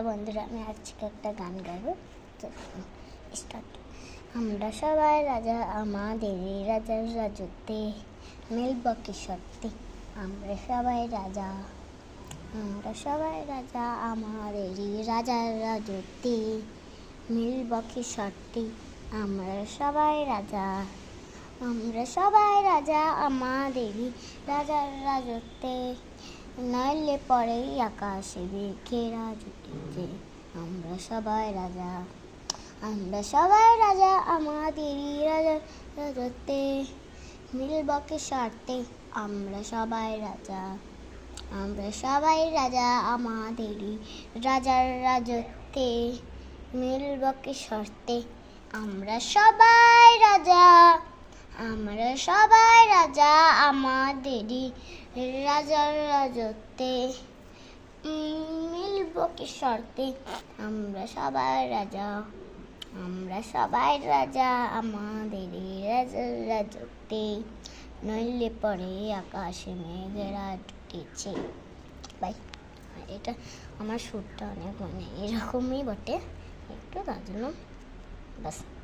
বন্ধুরা, আমি আজকে একটা গান গাইবো। স্টার্ট। আমরা সবাই রাজা, আমাদেরই রাজার রাজত্বে মিলব কি সত্যি। আমরা সবাই রাজা, আমরা সবাই রাজা, আমাদেরই রাজার রাজত্বে মিলব কি সত্যি। আমরা সবাই রাজা, আমরা সবাই রাজা, আমাদেরই রাজার রাজত্বে নইলে পরেই আকাশে মেঘেরা জুটেছে। আমরা সবাই রাজা, আমরা সবাই রাজা, আমাদেরই রাজার রাজত্বে মিলব কি শর্তে। আমরা সবাই রাজা, আমরা সবাই রাজা, আমাদেরই রাজার রাজত্বে মিলব কি শর্তে। আমরা সবাই রাজা, আমরা সবাই রাজা, আমাদেরই রাজার রাজত্বে মিলব কি শর্তে। আমরা সবাই রাজা, আমরা সবাই রাজা, আমাদেরই রাজার রাজত্বে নইলে পরে আকাশে মেঘেরা জুটেছে। বাই। এটা আমার সুরটা অনেক এরকমই বটে, একটু তার জন্য বাস।